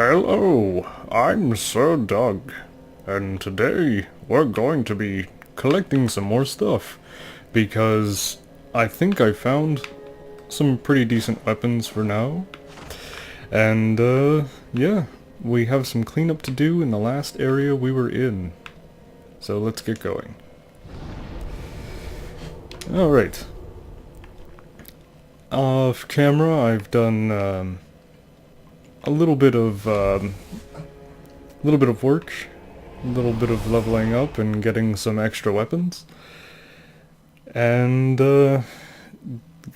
Hello, I'm Sir Doug, and today we're going to be collecting some more stuff, because I think I found some pretty decent weapons for now, and yeah, we have some cleanup to do in the last area we were in, so let's get going. Alright. Off camera, I've done a little bit of work, a little bit of leveling up and getting some extra weapons, and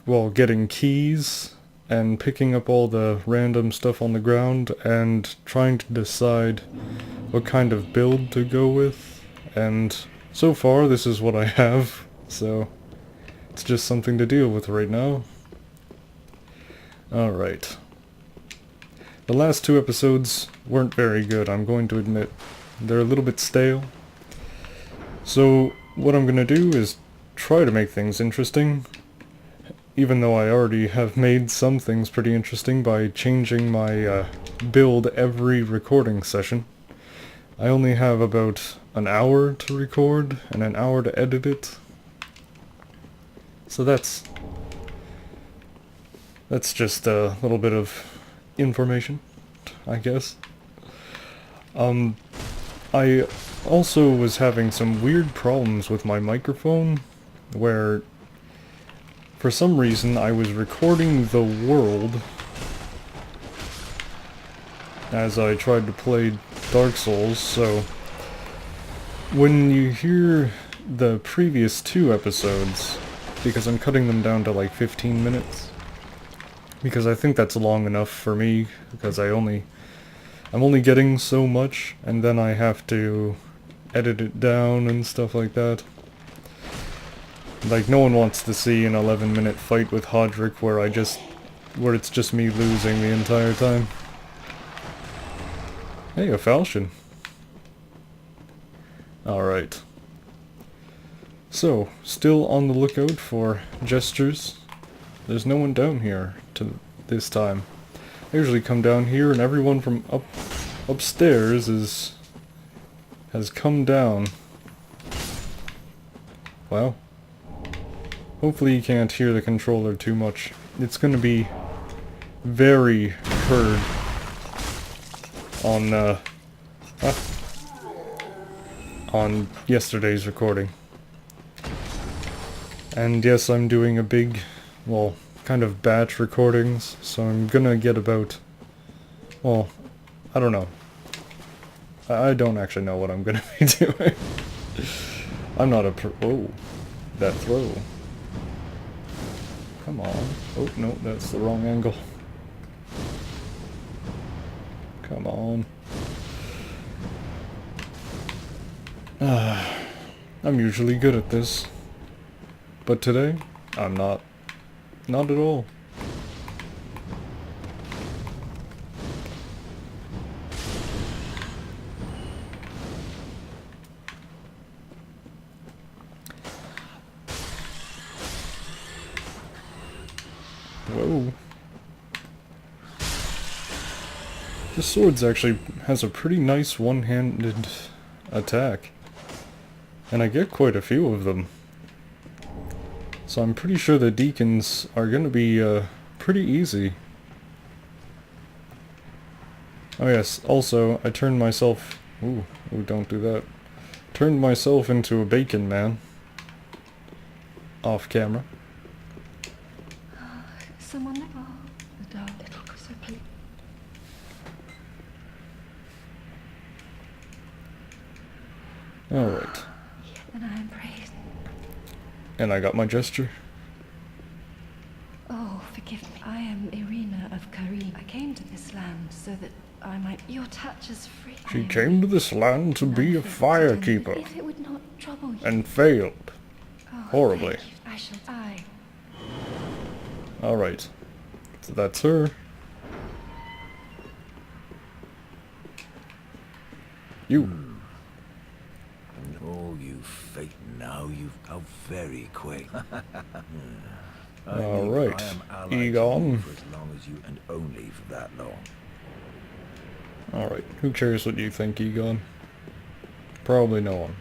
well, getting keys and picking up all the random stuff on the ground and trying to decide what kind of build to go with. And so far this is what I have, so it's just something to deal with right now. Alright. The last two episodes weren't very good, I'm going to admit. They're a little bit stale. So what I'm gonna do is try to make things interesting, even though I already have made some things pretty interesting by changing my build every recording session. I only have about an hour to record and an hour to edit it. So that's just a little bit of information, I guess. I also was having some weird problems with my microphone, where for some reason I was recording the world as I tried to play Dark Souls, so when you hear the previous two episodes, because I'm cutting them down to like 15 minutes, because I think that's long enough for me, because I'm only getting so much, and then I have to edit it down and stuff like that. Like, no one wants to see an 11-minute fight with Hodrick where it's just me losing the entire time. Hey, a falchion. Alright. So, still on the lookout for gestures. There's no one down here this time. I usually come down here and everyone from upstairs has come down. Wow. Hopefully you can't hear the controller too much. It's gonna be very heard on yesterday's recording. And yes, I'm doing a big, well, kind of batch recordings, so I'm gonna get about, well, I don't know. I don't actually know what I'm gonna be doing. I'm not a oh, that throw. Come on. Oh, no, that's the wrong angle. Come on. I'm usually good at this. But today, I'm not. Not at all. Whoa. This sword actually has a pretty nice one-handed attack. And I get quite a few of them. So I'm pretty sure the deacons are gonna be pretty easy. Oh yes, also I turned myself... Ooh, don't do that. Turned myself into a bacon man. Off camera. Someone there? Oh, the dark little so please. Alright. And I am praised. And I got my gesture. Oh, forgive me. I am Irina of Karim. I came to this land so that I might... Your touch is free. She came to this land to be a firekeeper. If it would not trouble you. And failed. Oh, Horribly. I shall die. Alright. So that's her. You. Oh, you fate now, how very quick. All right, Egon. For as long as you, and only for that long. Alright, who cares what you think, Egon? Probably no one.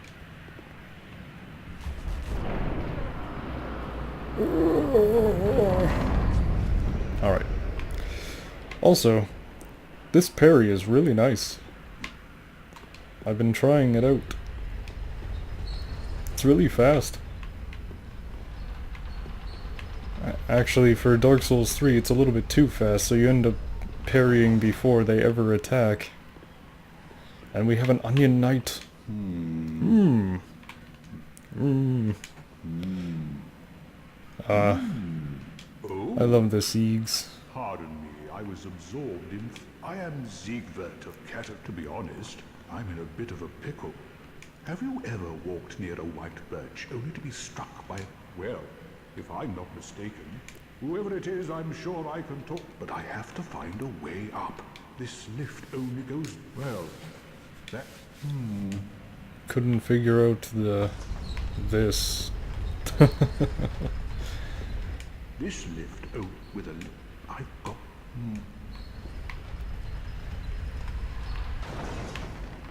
Alright. Also, this parry is really nice. I've been trying it out. It's really fast. Actually, for Dark Souls 3, it's a little bit too fast, so you end up parrying before they ever attack. And we have an Onion Knight. Oh, I love the Siegs. pardon me, I was absorbed in... I am Siegbert of Keter. To be honest, I'm in a bit of a pickle. Have you ever walked near a white birch only to be struck by... Well, if I'm not mistaken, whoever it is, I'm sure I can talk... But I have to find a way up. This lift only goes... Well, that... Couldn't figure out this. This lift... Oh, with a... I've got...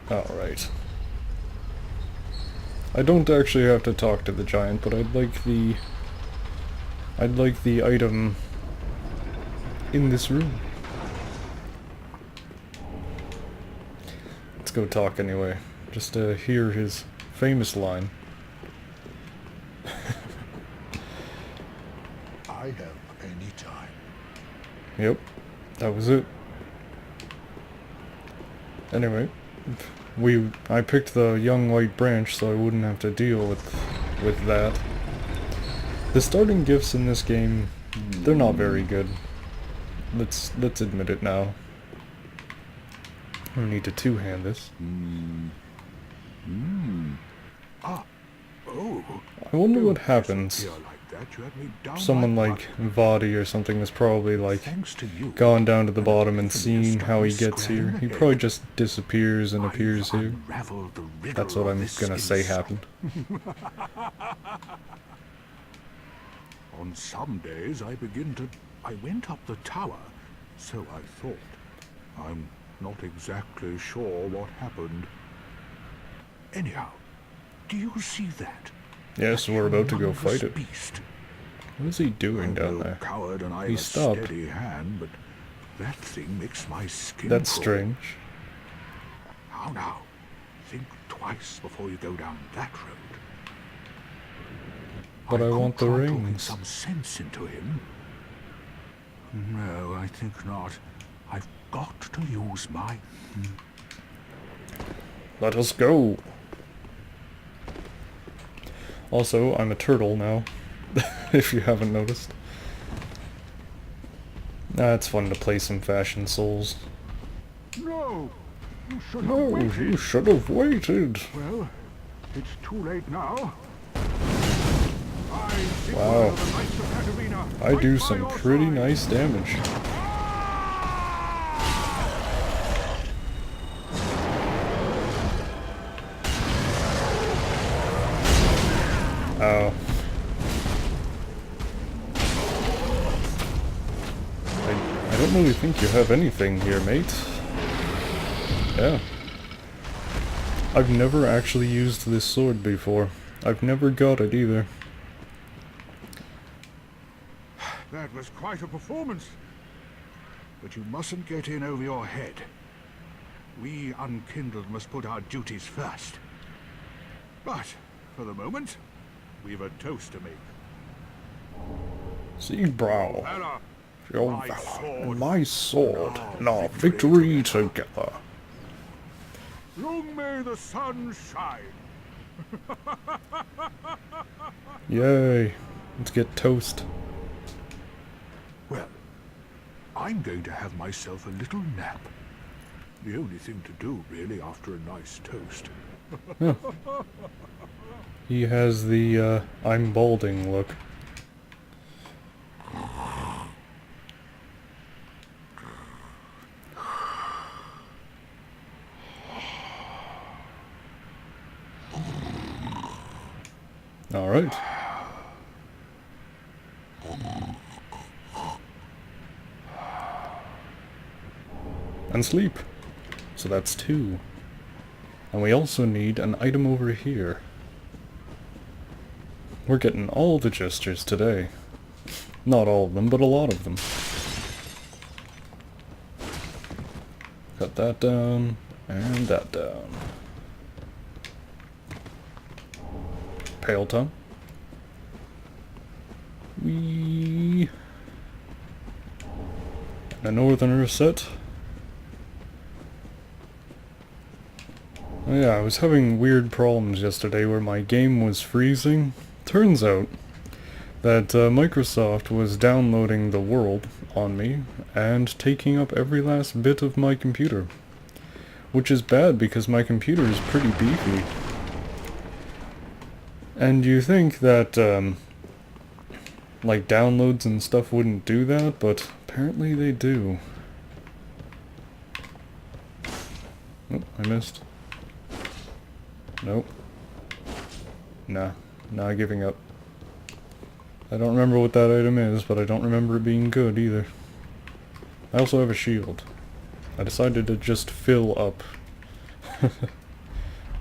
Alright. I don't actually have to talk to the giant, but I'd like the item in this room. Let's go talk anyway, just to hear his famous line. I have any time. Yep, that was it. Anyway, I picked the young white branch so I wouldn't have to deal with that. The starting gifts in this game, they're not very good. Let's admit it now. I need to two-hand this. Ah, oh. I wonder what Don't happens. disappear like that. You had me down Someone my like butt. Vadi or something is probably like Thanks to you, gone down to the an bottom and epiphany seen struck how me he gets square in here. the He head. probably just disappears and I've appears here. unraveled the riddle That's what of I'm this gonna say inside. happened. On some days I begin to... I went up the tower, so I thought. I'm not exactly sure what happened. Anyhow, do you see that? Yes, we're about to go fight it. Beast. What is he doing I'm down no there? coward and I've He a stopped. steady hand, but that thing makes my skin That's crawl. strange. How now? Think twice before you go down that road. But I could want the try talking rings. some sense into him. No, I think not. I've got to use my... Let us go! Also, I'm a turtle now, if you haven't noticed. It's fun to play some Fashion Souls. No! You should No, you should have waited! Well, it's too late now. Wow. I do some pretty nice damage. Ow. I don't really think you have anything here, mate. Yeah. I've never actually used this sword before. I've never got it either. That was quite a performance. But you mustn't get in over your head. We unkindled must put our duties first. But, for the moment, we've a toast to make. Siegbrow, Valor, your my valor, sword, and my sword, our and our victory victory together. long may the sun shine. Yay. Let's get toast. Well, I'm going to have myself a little nap. The only thing to do, really, after a nice toast. He has the, I'm balding look. Alright. And sleep. So that's 2. And we also need an item over here. We're getting all the gestures today. Not all of them, but a lot of them. Cut that down, and that down. Pale tongue. Wee. A northerner set. Oh yeah, I was having weird problems yesterday where my game was freezing. Turns out that Microsoft was downloading the world on me and taking up every last bit of my computer. Which is bad because my computer is pretty beefy. And you think that like downloads and stuff wouldn't do that, but apparently they do. Oh, I missed. Nope. Nah, not giving up. I don't remember what that item is, but I don't remember it being good either. I also have a shield. I decided to just fill up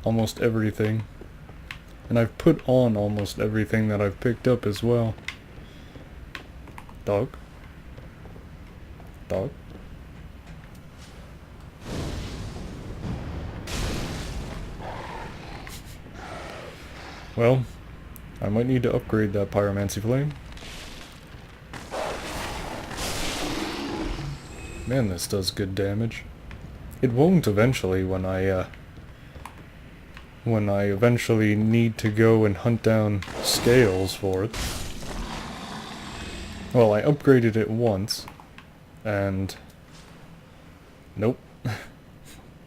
almost everything. And I've put on almost everything that I've picked up as well. Dog? Dog? Well, I might need to upgrade that Pyromancy Flame. Man, this does good damage. It won't eventually when I eventually need to go and hunt down scales for it. Well, I upgraded it once, and... Nope.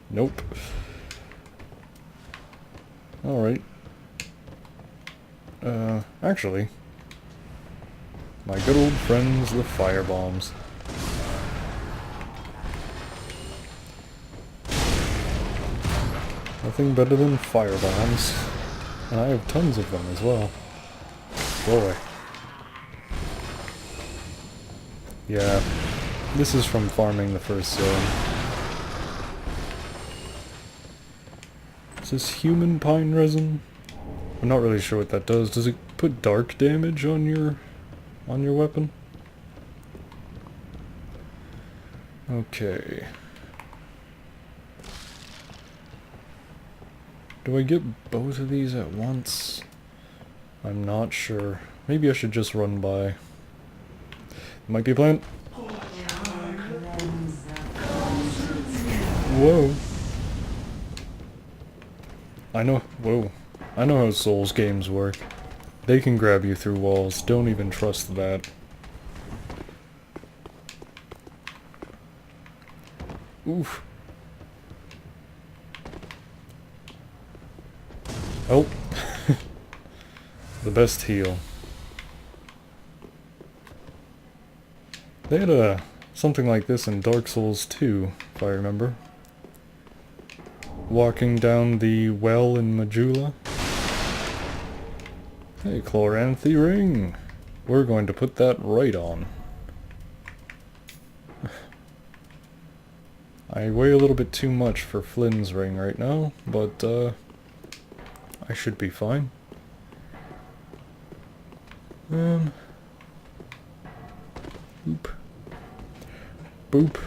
Nope. Alright. Actually, my good old friends, the firebombs. Nothing better than firebombs. And I have tons of them as well. Boy. Yeah, this is from farming the first zone. Is this human pine resin? I'm not really sure what that does. Does it put dark damage on your weapon? Okay. Do I get both of these at once? I'm not sure. Maybe I should just run by. Might be a plan. Whoa. Whoa. I know how Souls games work. They can grab you through walls. Don't even trust that. Oof. Oh. The best heal. They had something like this in Dark Souls 2, if I remember. Walking down the well in Majula. Hey, Chloranthy ring! We're going to put that right on. I weigh a little bit too much for Flynn's ring right now, but I should be fine. Boop. Boop.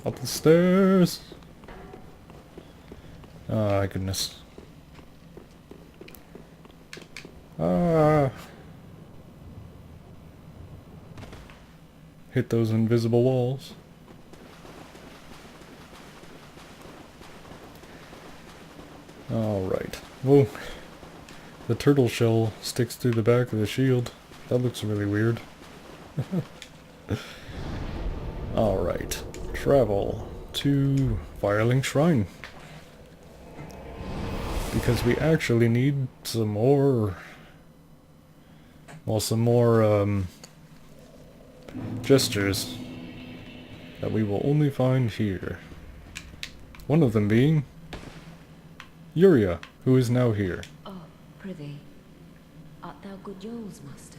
Up the stairs. Ah, goodness. Ah. Hit those invisible walls. Alright. Whoa. The turtle shell sticks through the back of the shield. That looks really weird. Alright. Travel to Firelink Shrine. Because we actually need some more... Well, some more, gestures that we will only find here. One of them being Yuria, who is now here. Oh, prithee, art thou good Yols, master?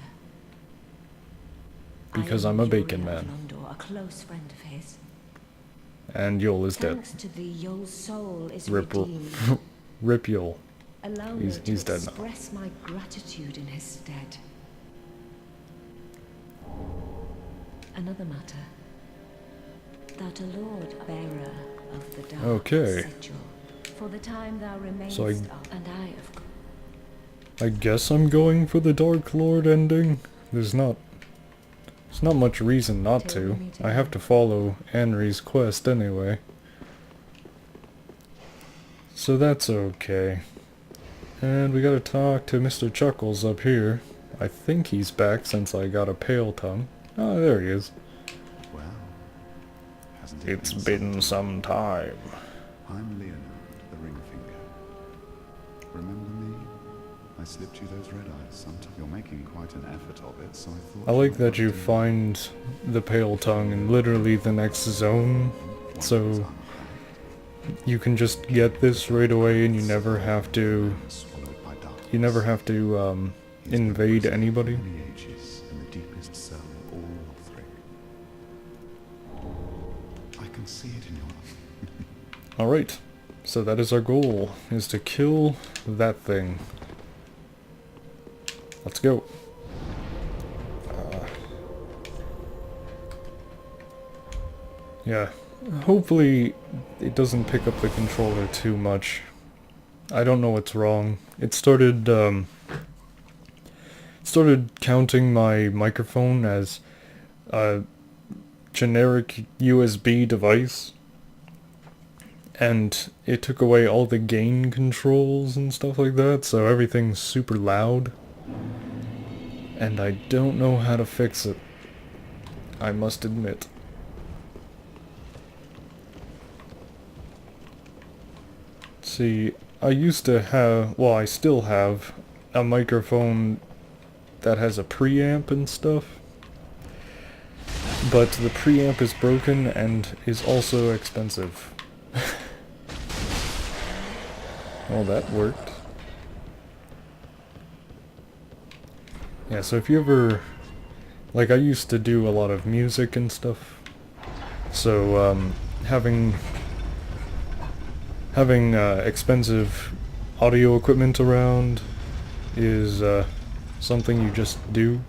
Because I'm a bacon man. Londor, a close friend of his. And Yul is dead. Thanks to thee, Yol's soul is Rip, redeemed. Rip Yul. Allow He's me to dead now. express my gratitude in his stead. Another matter. Thou'rt a lord bearer of the dark Okay. sigil. For the time thou remainest So up, and I of course. I guess I'm going for the Dark Lord ending. There's not much reason not to. I have to follow Anri's quest anyway. So that's okay. And we gotta talk to Mr. Chuckles up here. I think he's back since I got a pale tongue. Oh, there he is. Well, hasn't it It's been some time. I'm Leonard, the Ringfinger. Remember me? I slipped you those red eyes. Sometimes you're making quite an effort of it, so I thought... I like that you find the pale tongue in literally the next zone, so you can just get this right away and you never have to invade anybody. Many ages in the deepest cell of all Lothric. I can see it in your eyes. Alright, so that is our goal, is to kill that thing. Let's go. Yeah, hopefully it doesn't pick up the controller too much. I don't know what's wrong. It started counting my microphone as a generic USB device, and it took away all the gain controls and stuff like that, so everything's super loud. And I don't know how to fix it, I must admit. See, I used to have, well, I still have a microphone that has a preamp and stuff, but the preamp is broken and is also expensive. Well, that worked. Yeah, so if you ever, like, I used to do a lot of music and stuff, so having expensive audio equipment around is something you just do.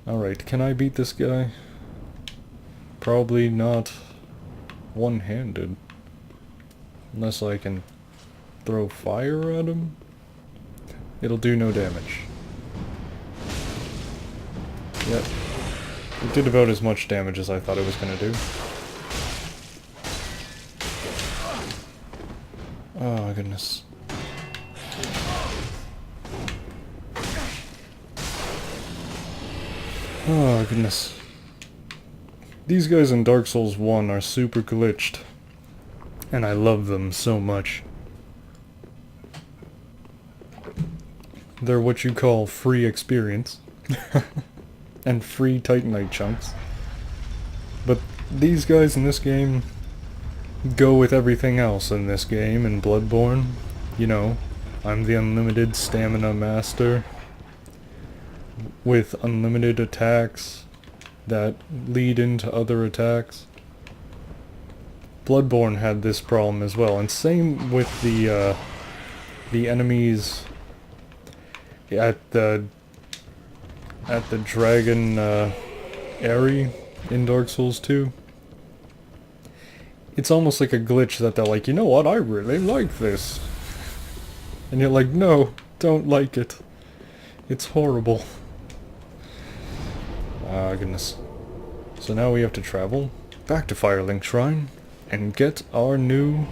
Alright, can I beat this guy? Probably not one-handed. Unless I can throw fire at him? It'll do no damage. Yep. It did about as much damage as I thought it was gonna do. Oh goodness. Oh goodness. These guys in Dark Souls 1 are super glitched. And I love them so much. They're what you call free experience. And free Titanite chunks. But these guys in this game go with everything else in this game in Bloodborne. You know, I'm the unlimited stamina master with unlimited attacks that lead into other attacks. Bloodborne had this problem as well, and same with the enemies at the dragon Aerie in Dark Souls 2. It's almost like a glitch that they're like, you know what, I really like this. And you're like, no, don't like it. It's horrible. Ah, goodness. So now we have to travel back to Firelink Shrine and get our new